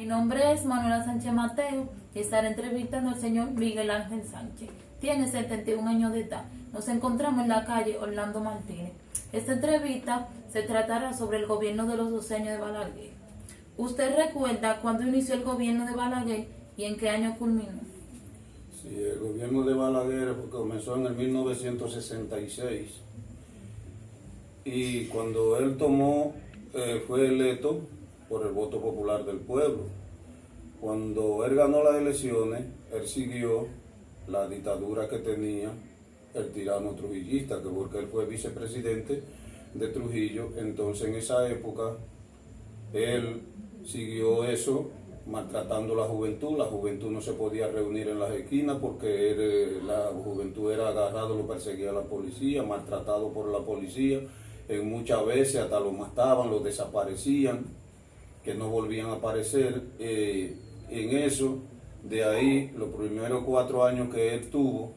nombre es Manuela Sánchez Mateo y estaré entrevistando al señor Miguel Ángel Sánchez. Tiene 71 años de edad. Nos encontramos en la calle Orlando Martínez. Esta entrevista se tratará sobre el gobierno de los 12 años de Balaguer. ¿Usted recuerda cuándo inició el gobierno de Balaguer y en qué año culminó? Sí, el gobierno de Balaguer comenzó en el 1966 y cuando él tomó, fue electo por el voto popular del pueblo. Cuando él ganó las elecciones, él siguió la dictadura que tenía el tirano trujillista, que porque él fue vicepresidente de Trujillo. Entonces en esa época él siguió eso, maltratando a la juventud no se podía reunir en las esquinas porque la juventud era agarrado, lo perseguía la policía, maltratado por la policía, muchas veces hasta lo mataban, lo desaparecían, que no volvían a aparecer. En eso, de ahí, los primeros 4 años que él tuvo,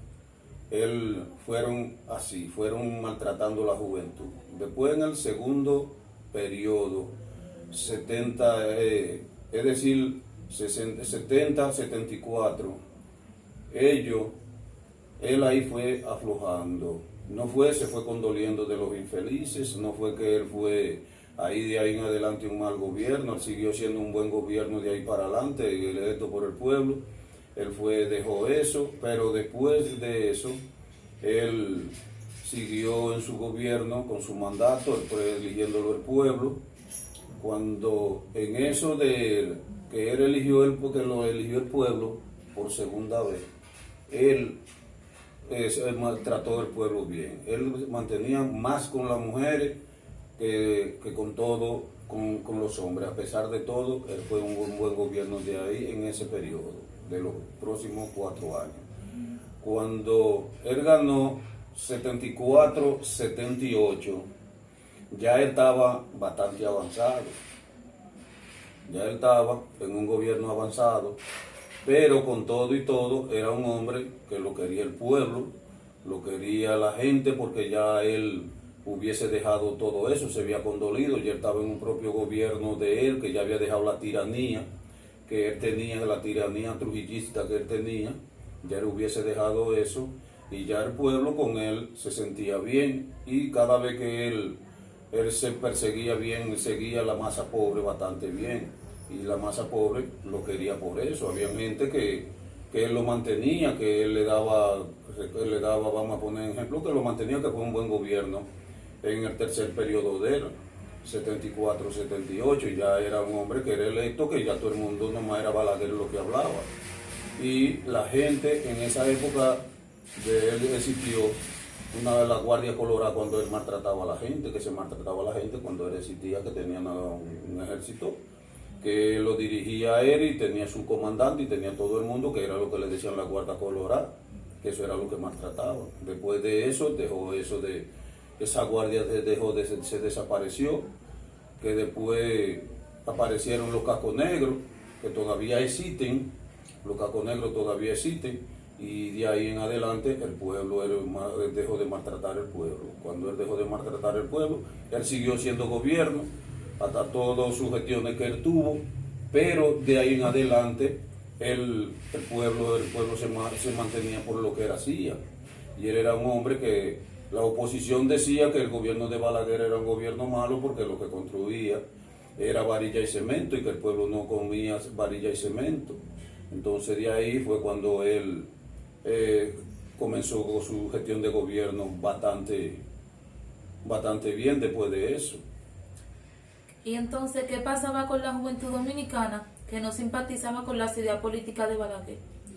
fueron así, fueron maltratando a la juventud. Después en el segundo periodo, 70, es decir, 70, 74, él ahí fue aflojando. Se fue condoliendo de los infelices, no fue que él fue ahí de ahí en adelante un mal gobierno, él siguió siendo un buen gobierno de ahí para adelante, electo por el pueblo. Él dejó eso, pero después de eso, él siguió en su gobierno con su mandato, él fue eligiéndolo el pueblo. Cuando en eso de que él eligió él, porque lo eligió el pueblo por segunda vez, él trató al pueblo bien. Él mantenía más con las mujeres que con todo, con los hombres. A pesar de todo, él fue un buen gobierno de ahí en ese periodo, de los próximos 4 años. Cuando él ganó 74, 78, ya él estaba bastante avanzado. Ya él estaba en un gobierno avanzado, pero con todo y todo era un hombre que lo quería el pueblo, lo quería la gente, porque ya él hubiese dejado todo eso, se había condolido, ya él estaba en un propio gobierno de él, que ya había dejado la tiranía que él tenía, la tiranía trujillista que él tenía, ya él hubiese dejado eso, y ya el pueblo con él se sentía bien, y cada vez que él se perseguía bien, seguía la masa pobre bastante bien, y la masa pobre lo quería por eso. Había gente que él lo mantenía, que él le daba, vamos a poner ejemplo, que lo mantenía, que fue un buen gobierno en el tercer periodo de él, 74, 78, y ya era un hombre que era electo, que ya todo el mundo nomás era Balaguer lo que hablaba. Y la gente en esa época de él existió una de las guardias coloradas cuando él maltrataba a la gente, que se maltrataba a la gente cuando él existía, que tenía un ejército que lo dirigía a él y tenía su comandante y tenía todo el mundo, que era lo que le decían la guardia colorada, que eso era lo que maltrataba. Después de eso, dejó eso de esa guardia, se desapareció, que después aparecieron los cascos negros, que todavía existen, los cascos negros todavía existen, y de ahí en adelante el pueblo, él dejó de maltratar al pueblo. Cuando él dejó de maltratar al pueblo, él siguió siendo gobierno, hasta todas sus gestiones que él tuvo, pero de ahí en adelante el pueblo se mantenía por lo que él hacía. Y él era un hombre que la oposición decía que el gobierno de Balaguer era un gobierno malo porque lo que construía era varilla y cemento, y que el pueblo no comía varilla y cemento. Entonces de ahí fue cuando él comenzó con su gestión de gobierno bastante bien después de eso. Y entonces, ¿qué pasaba con la juventud dominicana que no simpatizaba con las ideas políticas de Balaguer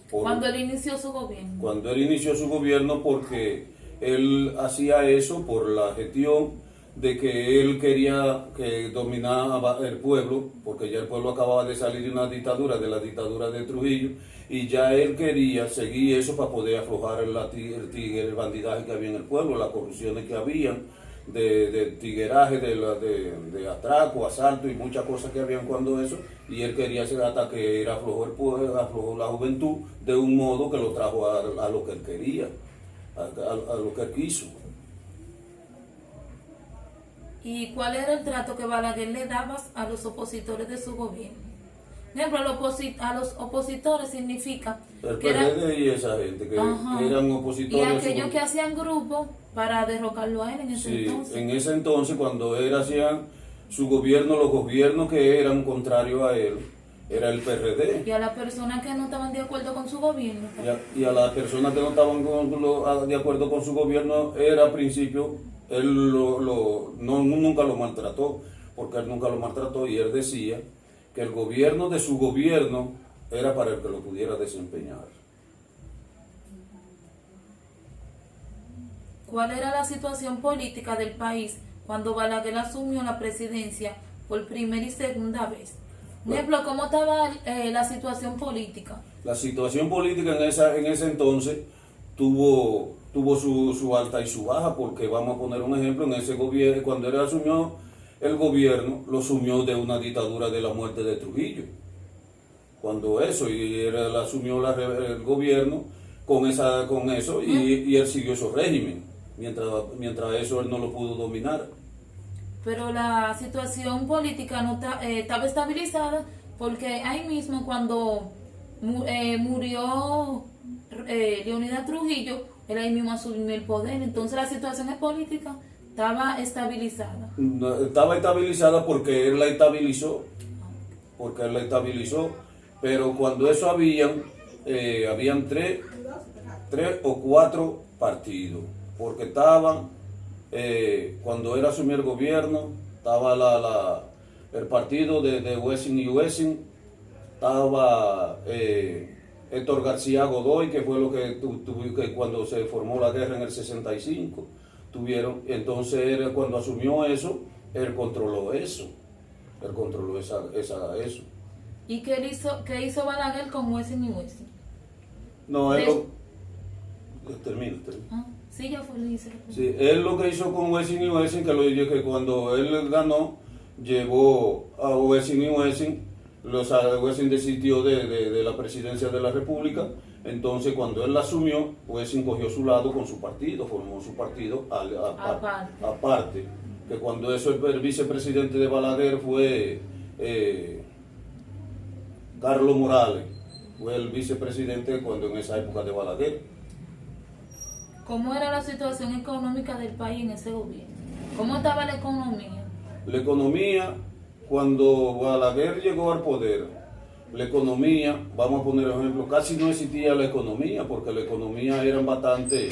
cuando él inició su gobierno? Cuando él inició su gobierno, porque él hacía eso por la gestión de que él quería que dominara el pueblo, porque ya el pueblo acababa de salir de una dictadura, de la dictadura de Trujillo, y ya él quería seguir eso para poder aflojar el bandidaje que había en el pueblo, las corrupciones que habían, de tigueraje, de atraco, asalto y muchas cosas que habían cuando eso, y él quería hacer hasta que era aflojó el pueblo, aflojó la juventud de un modo que lo trajo a lo que él quería, a lo que él quiso. ¿Y cuál era el trato que Balaguer le daba a los opositores de su gobierno? Por ejemplo, a los opositores significa El que eran, PRD y esa gente que ajá, eran y opositores. aquellos que hacían grupo para derrocarlo a él en ese Sí, entonces. en ese entonces, cuando él hacía su gobierno, los gobiernos que eran contrarios a él, era el PRD. Y a las personas que no estaban de acuerdo con su gobierno. Y a las personas que no estaban de acuerdo con su gobierno, era al principio, él nunca lo maltrató, porque él nunca lo maltrató y él decía que el gobierno de su gobierno era para el que lo pudiera desempeñar. ¿Cuál era la situación política del país cuando Balaguer asumió la presidencia por primera y segunda vez? Por ejemplo, ¿cómo estaba la situación política? La situación política en ese entonces tuvo su alta y su baja, porque vamos a poner un ejemplo, en ese gobierno, cuando él asumió el gobierno, lo asumió de una dictadura de la muerte de Trujillo. Cuando eso, y él asumió el gobierno con eso, y él siguió su régimen. Mientras eso él no lo pudo dominar. Pero la situación política no estaba estabilizada porque ahí mismo cuando murió Leonidas Trujillo, él ahí mismo asumió el poder. Entonces la situación política estaba estabilizada. No, estaba estabilizada porque él la estabilizó, pero cuando eso habían tres o cuatro partidos, porque estaban, cuando él asumió el gobierno, estaba el partido de Wessing y Wessing, estaba Héctor García Godoy, que fue lo que cuando se formó la guerra en el 65, entonces él, cuando asumió eso, él controló eso, eso. ¿Y qué hizo Balaguer con Wessing y Wessing? No, termina. Ah, sí, ya fue, lo hice. Sí, él lo que hizo con Wessing y Wessing, que cuando él ganó, llevó a Wessing y Wessing, Wessing desistió de la presidencia de la República, entonces cuando él la asumió, Wessing cogió su lado con su partido, formó su partido aparte, que cuando eso el vicepresidente de Balaguer fue Carlos Morales, fue el vicepresidente cuando en esa época de Balaguer. ¿Cómo era la situación económica del país en ese gobierno? ¿Cómo estaba la economía? La economía, cuando Balaguer llegó al poder, la economía, vamos a poner un ejemplo, casi no existía la economía, porque la economía era bastante